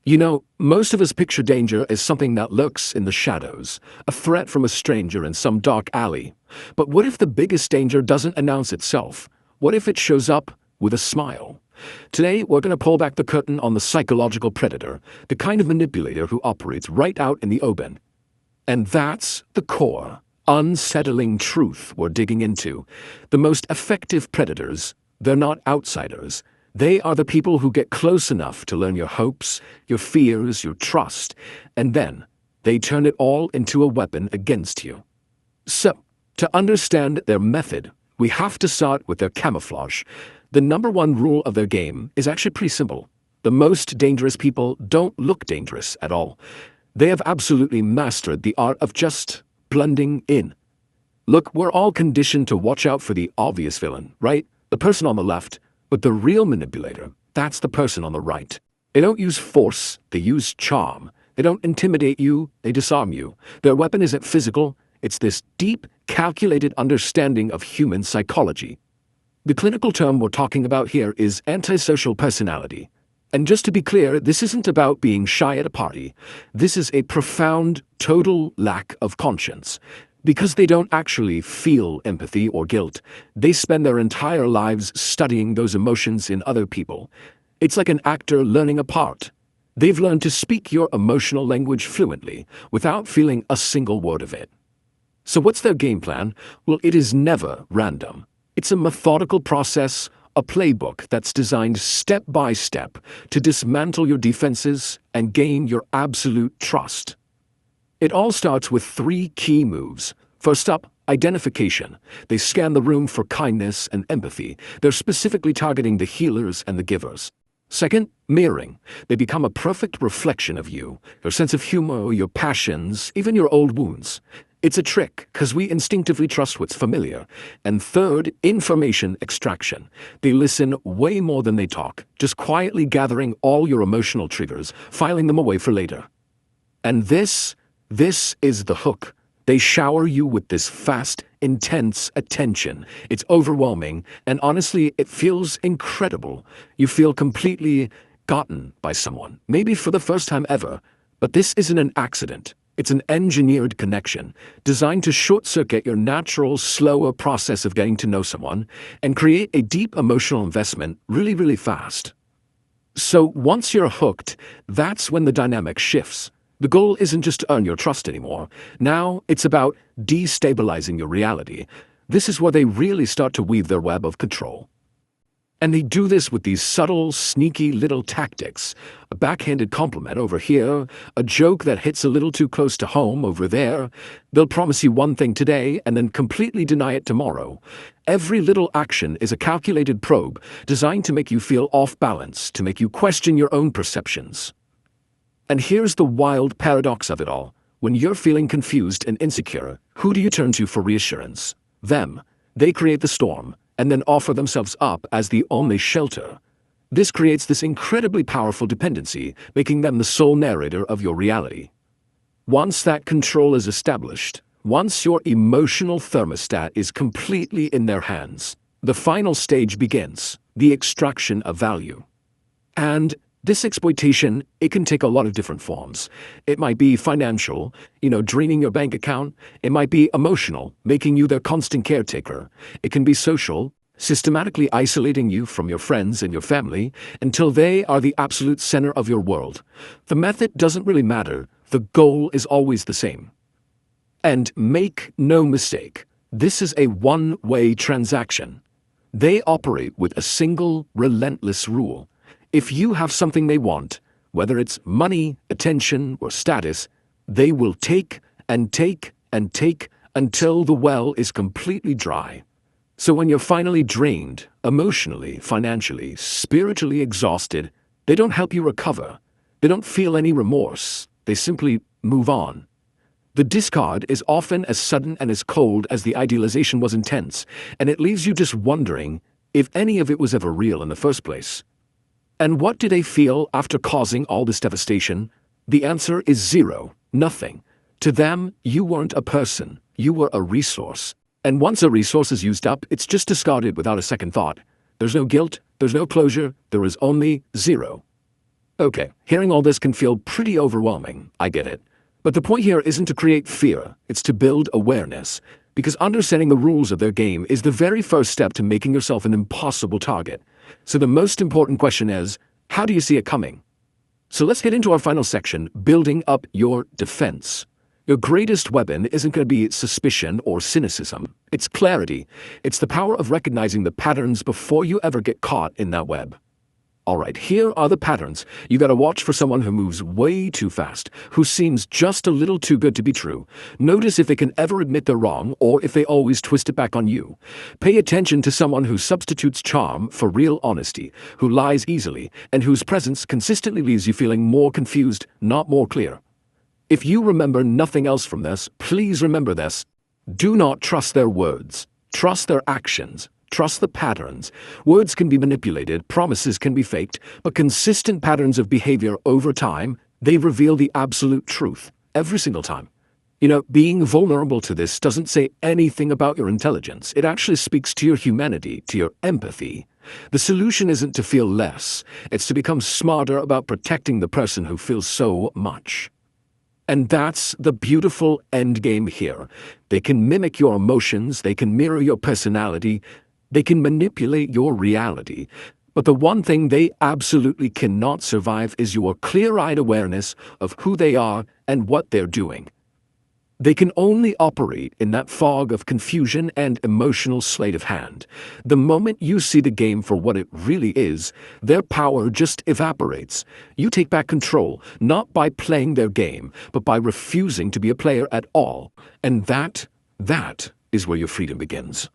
Most of us picture danger as something that lurks in the shadows, a threat from a stranger in some dark alley. But what if the biggest danger doesn't announce itself? What if it shows up with a smile? Today, we're going to pull back the curtain on the psychological predator, the kind of manipulator who operates right out in the open. And that's the core, unsettling truth we're digging into. The most effective predators, they're not outsiders. They are the people who get close enough to learn your hopes, your fears, your trust, and then they turn it all into a weapon against you. So, to understand their method, we have to start with their camouflage. The number one rule of their game is actually pretty simple. The most dangerous people don't look dangerous at all. They have absolutely mastered the art of just blending in. Look, we're all conditioned to watch out for the obvious villain, right? The person on the left. But the real manipulator, that's the person on the right. They don't use force, they use charm. They don't intimidate you, they disarm you. Their weapon isn't physical, it's this deep, calculated understanding of human psychology. The clinical term we're talking about here is antisocial personality. And just to be clear, this isn't about being shy at a party. This is a profound, total lack of conscience. Because they don't actually feel empathy or guilt, they spend their entire lives studying those emotions in other people. It's like an actor learning a part. They've learned to speak your emotional language fluently, without feeling a single word of it. So what's their game plan? Well, it is never random. It's a methodical process, a playbook that's designed step by step to dismantle your defenses and gain your absolute trust. It all starts with 3 key moves. First up, identification. They scan the room for kindness and empathy. They're specifically targeting the healers and the givers. Second, mirroring. They become a perfect reflection of you, your sense of humor, your passions, even your old wounds. It's a trick, because we instinctively trust what's familiar. And third, information extraction. They listen way more than they talk, just quietly gathering all your emotional triggers, filing them away for later. And this is the hook. They shower you with this fast, intense attention. It's overwhelming, and honestly, it feels incredible. You feel completely gotten by someone, maybe for the first time ever. But this isn't an accident. It's an engineered connection, designed to short-circuit your natural, slower process of getting to know someone and create a deep emotional investment really, really fast. So once you're hooked, that's when the dynamic shifts. The goal isn't just to earn your trust anymore. Now it's about destabilizing your reality. This is where they really start to weave their web of control. And they do this with these subtle, sneaky little tactics. A backhanded compliment over here, a joke that hits a little too close to home over there. They'll promise you one thing today and then completely deny it tomorrow. Every little action is a calculated probe designed to make you feel off balance, to make you question your own perceptions. And here's the wild paradox of it all. When you're feeling confused and insecure, who do you turn to for reassurance? Them. They create the storm, and then offer themselves up as the only shelter. This creates this incredibly powerful dependency, making them the sole narrator of your reality. Once that control is established, once your emotional thermostat is completely in their hands, the final stage begins, the extraction of value. And this exploitation, it can take a lot of different forms. It might be financial, draining your bank account. It might be emotional, making you their constant caretaker. It can be social, systematically isolating you from your friends and your family until they are the absolute center of your world. The method doesn't really matter. The goal is always the same. And make no mistake, this is a one-way transaction. They operate with a single, relentless rule. If you have something they want, whether it's money, attention, or status, they will take and take and take until the well is completely dry. So when you're finally drained, emotionally, financially, spiritually exhausted, they don't help you recover. They don't feel any remorse. They simply move on. The discard is often as sudden and as cold as the idealization was intense, and it leaves you just wondering if any of it was ever real in the first place. And what do they feel after causing all this devastation? The answer is zero, nothing. To them, you weren't a person, you were a resource. And once a resource is used up, it's just discarded without a second thought. There's no guilt, there's no closure, there is only zero. Okay, hearing all this can feel pretty overwhelming. I get it. But the point here isn't to create fear, it's to build awareness. Because understanding the rules of their game is the very first step to making yourself an impossible target. So the most important question is, how do you see it coming? So let's get into our final section, building up your defense. Your greatest weapon isn't going to be suspicion or cynicism. It's clarity. It's the power of recognizing the patterns before you ever get caught in that web. Alright, here are the patterns. You gotta watch for someone who moves way too fast, who seems just a little too good to be true. Notice if they can ever admit they're wrong, or if they always twist it back on you. Pay attention to someone who substitutes charm for real honesty, who lies easily, and whose presence consistently leaves you feeling more confused, not more clear. If you remember nothing else from this, please remember this. Do not trust their words. Trust their actions. Trust the patterns. Words can be manipulated, promises can be faked, but consistent patterns of behavior over time, they reveal the absolute truth, every single time. Being vulnerable to this doesn't say anything about your intelligence. It actually speaks to your humanity, to your empathy. The solution isn't to feel less, it's to become smarter about protecting the person who feels so much. And that's the beautiful endgame here. They can mimic your emotions, they can mirror your personality, they can manipulate your reality, but the one thing they absolutely cannot survive is your clear-eyed awareness of who they are and what they're doing. They can only operate in that fog of confusion and emotional sleight of hand. The moment you see the game for what it really is, their power just evaporates. You take back control, not by playing their game, but by refusing to be a player at all. And that is where your freedom begins.